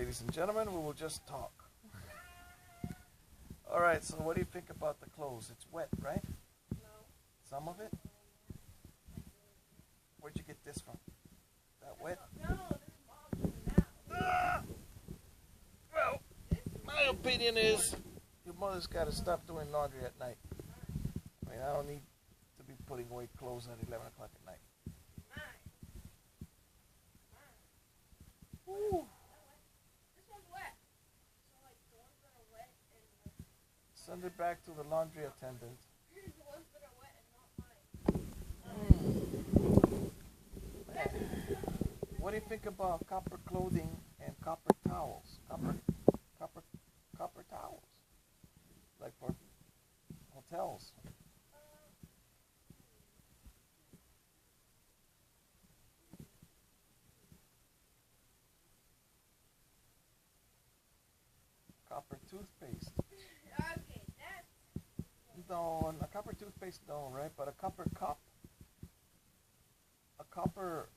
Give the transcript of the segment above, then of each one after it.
ladies and gentlemen. We will just talk. All right, so what do you think about the clothes? It's wet, right? No. Some of it? Where'd you get this from? That wet? No, this is mom's now. Well, my opinion is your mother's got to stop doing laundry at night. I mean, I don't need to be putting away clothes at 11 o'clock at night. Ooh. This one's wet. So, like, the ones that are wet and, like... Send it back to the laundry attendant. The ones that are wet and not mine. What do you think about copper clothing and copper towels? Copper towels. Like for hotels. Copper toothpaste. Okay, that's... No, a copper toothpaste, no, right? But a copper cup. A copper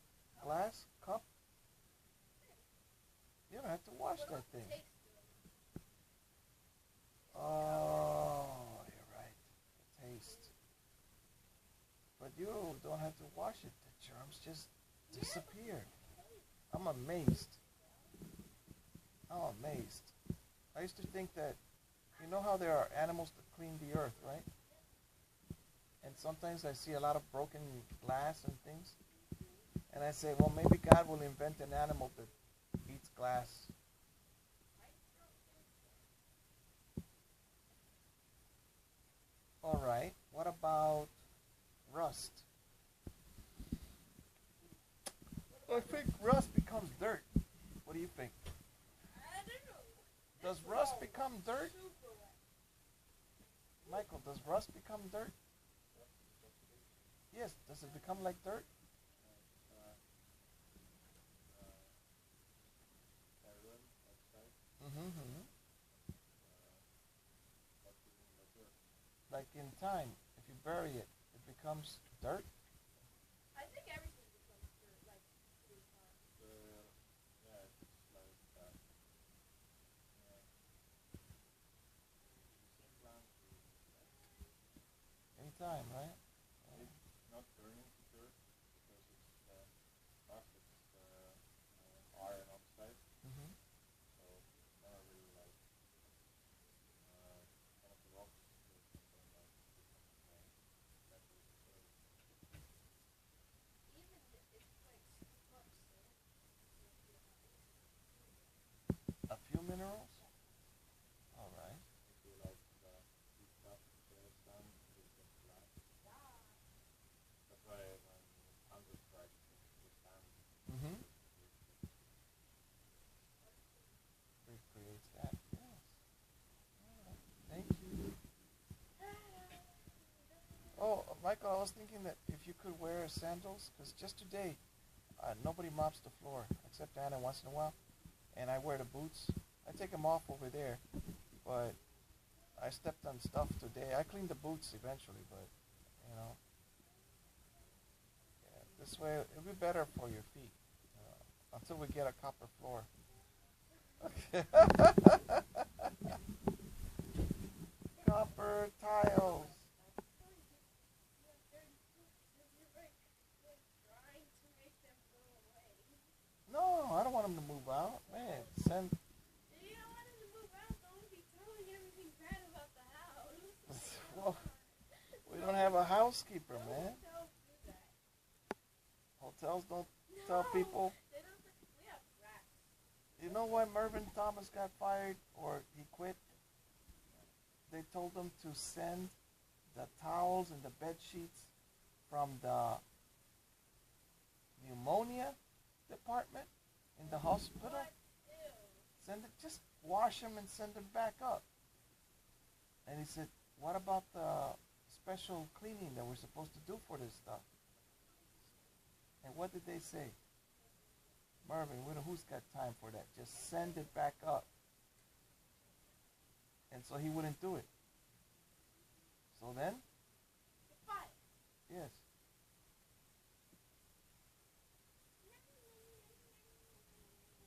glass cup. You don't have to wash that thing. Oh, you're right. The taste. But you don't have to wash it. The germs just disappear. I'm amazed. I'm amazed. I used to think that, you know how there are animals that clean the earth, right? And sometimes I see a lot of broken glass and things. And I say, well, maybe God will invent an animal that eats glass. All right. What about rust? I think rust becomes dirt. What do you think? I don't know. Does rust become dirt? Michael, does rust become dirt? Yes. Does it become like dirt? Mm-hmm. Like in time, if you bury it, it becomes dirt? I think everything becomes dirt, like, through time. In time, right? Not turning to dirt because it's rust, it's iron oxide. Mm-hmm. So never really like one of the rocks that can turn like naturally to dirt. Even if it's, like, super sand. A few minerals? All right. If you like heat it up until it's done, it becomes glass. That's why when hunger strikes, the sand Mm-hmm. Recreates that. Yes. All right. Thank you. Oh, Michael, I was thinking that if you could wear sandals, because just today, nobody mops the floor except Anna once in a while, and I wear the boots. I take them off over there, but I stepped on stuff today. I cleaned the boots eventually, but you know, yeah, this way it'll be better for your feet until we get a copper floor. Copper tiles. Trying to make them go away. No, I don't want them to move out. Man, send. You don't want them to move out, don't be telling everything bad about the house. Well, we don't have a housekeeper, man. Hotels do that. Hotels don't tell people. They don't, we have rats. You know why Mervyn Thomas got fired or he quit? They told him to send the towels and the bed sheets from the pneumonia department in the hospital. What? Ew. Send it, just wash them and send them back up. And he said, what about the special cleaning that we're supposed to do for this stuff? And what did they say? Mervyn, who's got time for that? Just send it back up. And so he wouldn't do it. So then? Fight. Yes.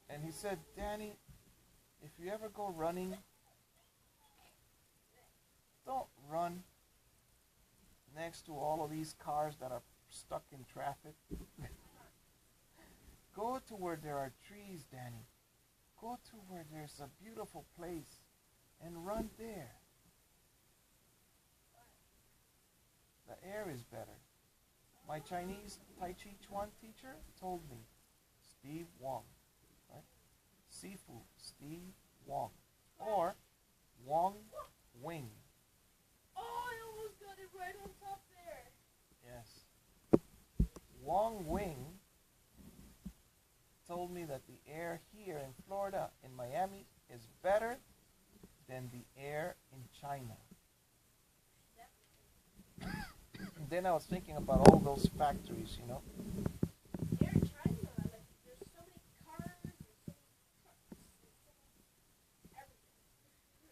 And he said, Danny, if you ever go running, don't run next to all of these cars that are stuck in traffic. Go to where there are trees, Danny. Go to where there's a beautiful place and run there. The air is better. My Chinese Tai Chi Chuan teacher told me, Steve Wong, right? Sifu, Steve Wong. Or Wong Wing. Oh, I almost got it right on top there. Yes. Wong Wing told me that the air here in Florida, in Miami, is better than the air in China. Then I was thinking about all those factories, you know. Air in China, like there's so many cars and so many trucks and so many everything.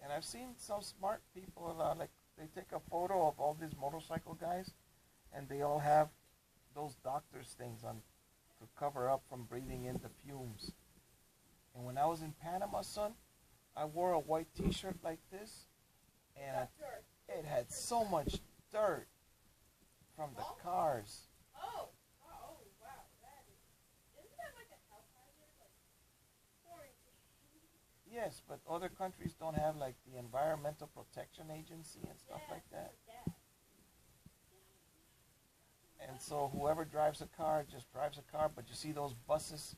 And I've seen some smart people, like, they take a photo of all these motorcycle guys, and they all have those doctor's things on to cover up from breathing in the fumes. And when I was in Panama, son, I wore a white t-shirt like this, and it had so much dirt from the cars. Oh, wow, that is. Isn't that like a health hazard? Like, quarantine? Yes, but other countries don't have like the Environmental Protection Agency and stuff like that. And so whoever drives a car just drives a car, but you see those buses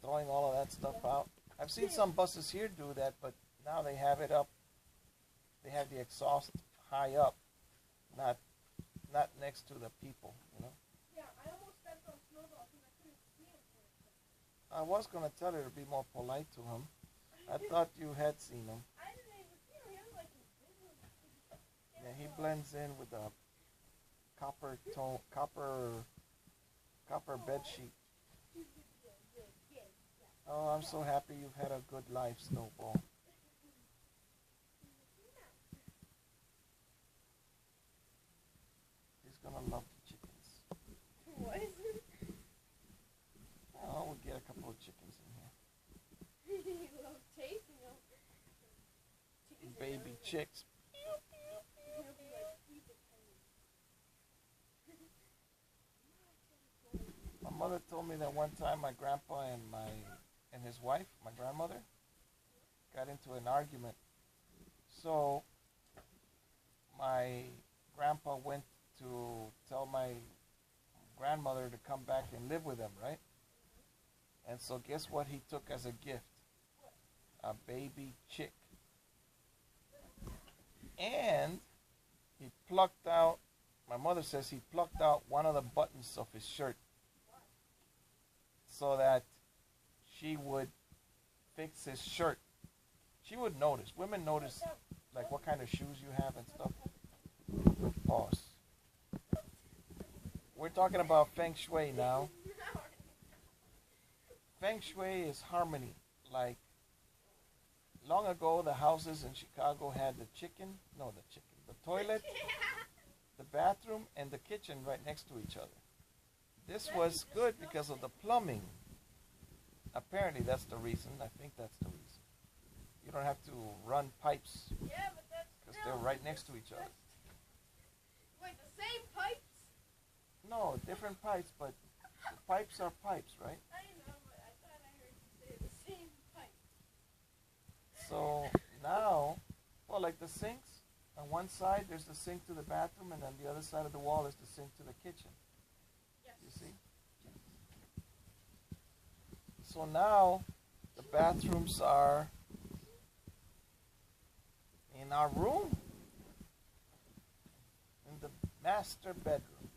throwing all of that stuff out. I've seen some buses here do that, but now they have it up. They have the exhaust high up, not next to the people, you know. Yeah, I almost stepped on Snowball because I couldn't see him for a second. I was going to tell her to be more polite to him. I thought you had seen him. I didn't even see him. He was like invisible. Yeah, he blends in with the copper bed sheet. Oh, I'm so happy you've had a good life, Snowball. He's gonna love the chickens. What? Oh, we'll get a couple of chickens in here. He loves tasting them. Baby chicks. He'll be like, "Keep it tiny." My mother told me that one time my grandpa and his wife, my grandmother, got into an argument. So my grandpa went to tell my grandmother to come back and live with him, right? And so guess what he took as a gift? A baby chick. And he plucked out, my mother says he plucked out one of the buttons of his shirt so that she would fix his shirt. She would notice. Women notice like what kind of shoes you have and stuff. Pause. We're talking about Feng Shui now. Feng Shui is harmony. Like long ago, the houses in Chicago had the toilet, the bathroom, and the kitchen right next to each other. This was good because of the plumbing. Apparently, that's the reason. I think that's the reason. You don't have to run pipes Yeah, but that's because they're right next to each other. Wait, the same pipes? No, different pipes, but the pipes are pipes, right? I know, but I thought I heard you say the same pipe. So now, well, like the sinks, on one side there's the sink to the bathroom, and on the other side of the wall is the sink to the kitchen. Yes. You see? So now the bathrooms are in our room, in the master bedroom,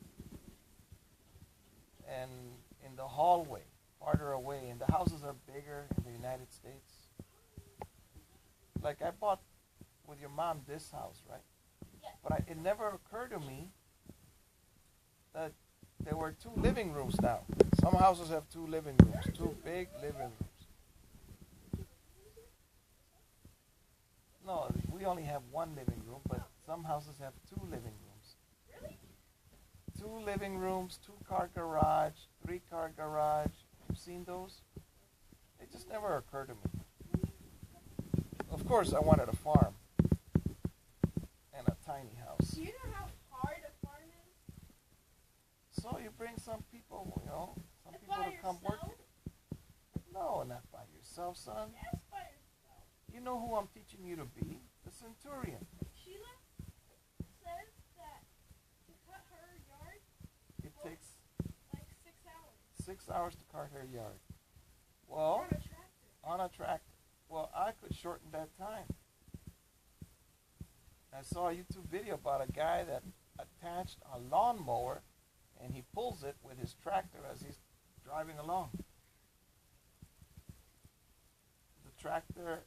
and in the hallway, farther away. And the houses are bigger in the United States. Like I bought with your mom this house, right? Yes. But it never occurred to me that there were 2 living rooms now. Some houses have 2 living rooms, 2 big living rooms. No, we only have 1 living room, but some houses have 2 living rooms. Really? 2 living rooms, 2-car garage, 3-car garage. You've seen those? It just never occurred to me. course, I wanted a farm and a tiny house. Do you know how hard a farm is? So you bring some people, some And people by to come work. yourself? No, not by yourself, son. Yes, by yourself. You know who I'm teaching you to be? The centurion. Sheila says that to cut her yard It takes like 6 hours 6 hours to cut her yard. Well, on a tractor. on a tractor. Well, I could shorten that time. I saw a YouTube video about a guy that attached a lawnmower and he pulls it with his tractor as he's driving along. The tractor,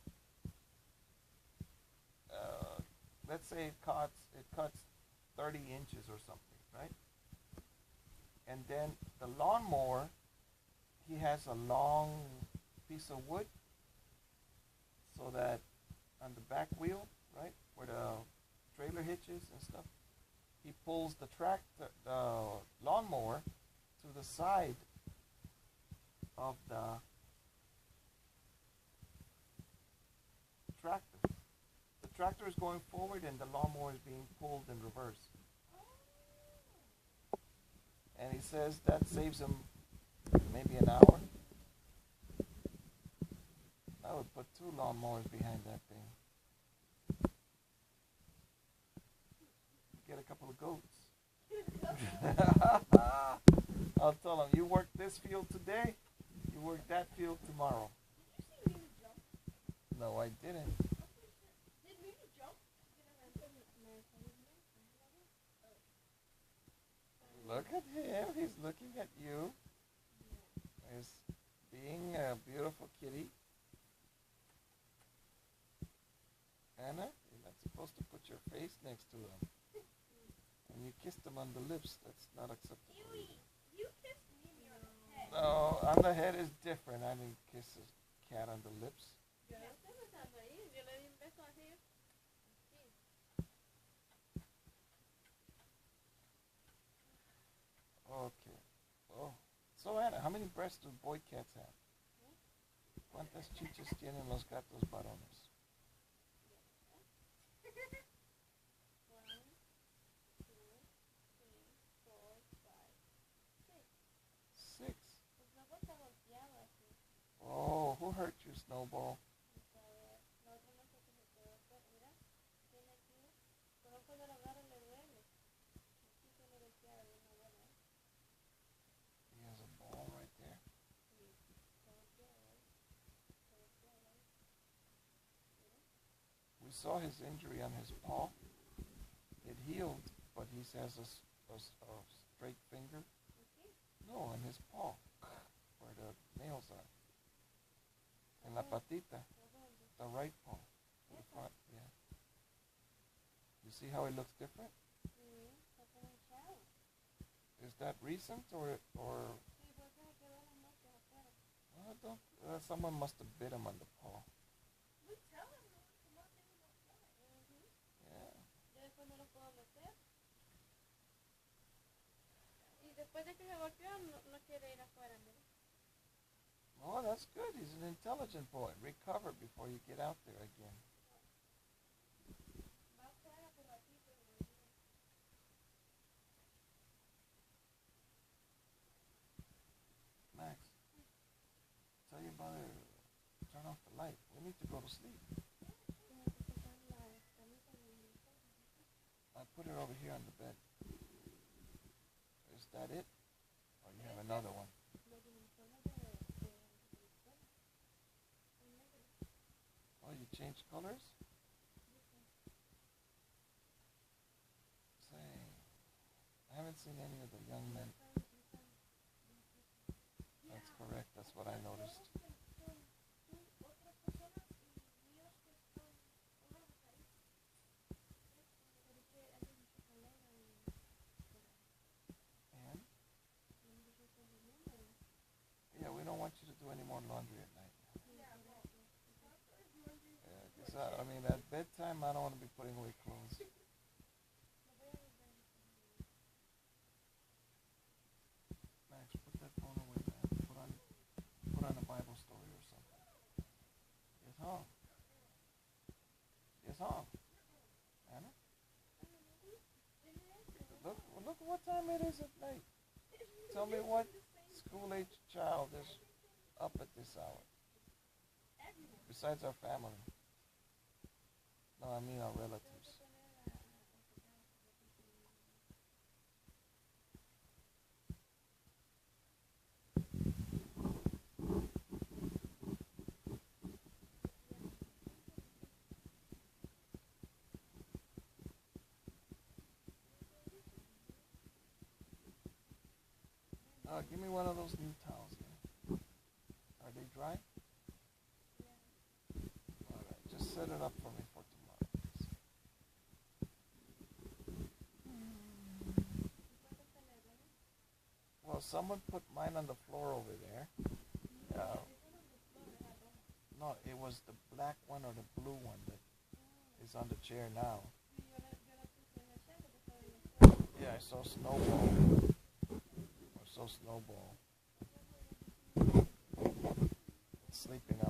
let's say it cuts 30 inches or something, right? And then the lawnmower, he has a long piece of wood so that on the back wheel, right, where the trailer hitches and stuff, he pulls the lawnmower to the side of the tractor. The tractor is going forward and the lawnmower is being pulled in reverse. And he says that saves him maybe an hour. I would put 2 lawnmowers behind that thing. Get a couple of goats. I'll tell them, you work this field today, you work that field tomorrow. Did you see Mimi jump? No, I didn't. Did Mimi jump? Look at him. He's looking at you. He's being a beautiful kitty. Anna, you're not supposed to put your face next to him. And you kissed him on the lips. That's not acceptable. You kissed Mimi on the head. No, on the head is different. I didn't kiss a cat on the lips. ¿Qué está pasando ahí? Yo le di un beso así. Sí. Okay. Oh. So, Anna, how many breasts do boy cats have? ¿Cuántas chichas tienen los gatos varones? 1, 2, 3, 4, 5, 6. 6. Pues luego está volteado así. Oh, who hurt you, Snowball? A ver, la otra no sé qué se quedó. Mira, tiene aquí. Pero cuando lo agarro le duele. Aquí tiene volteado de una buena. He has a ball right there. Sí, está volteado ahí. Está volteado ahí. We saw his injury on his paw. It healed, but he has a straight finger. Aquí. No, on his paw, where the nails are. En la patita, the right paw, to the front, yeah. You see how it looks different? Sí, está como hinchado. Is that recent or Sí, por eso me quedó las marcas afuera. someone must have bit him on the paw. We tell him no to come out there and outside. Yeah. Yo después no lo puedo meter. Y después de que se golpeó, no quiere ir afuera, mira. Oh, that's good. He's an intelligent boy. Recover before you get out there again. Va afuera por ratito y volvió. Max, tell your mother, turn off the light. We need to go to sleep. I put it over here on the bed. Is that it? Or you have another one? Oh, you changed colors? Say, I haven't seen any of the young men. That's correct. That's what I noticed. And? Yeah, we don't want you to do any more laundry at night. Yeah, 'cause I mean, at bedtime, I don't want to be putting away clothes. Max, put that phone away, man. Put on the Bible. up at this hour? Besides our family. No, I mean our relatives. Give me one of those new towels. Man. Are they dry? Alright, just set it up for me for tomorrow, please. Well, someone put mine on the floor over there. No, it was the black one or the blue one that is on the chair now. Yeah, I saw Snowball. Or so Snowball. Sleeping out.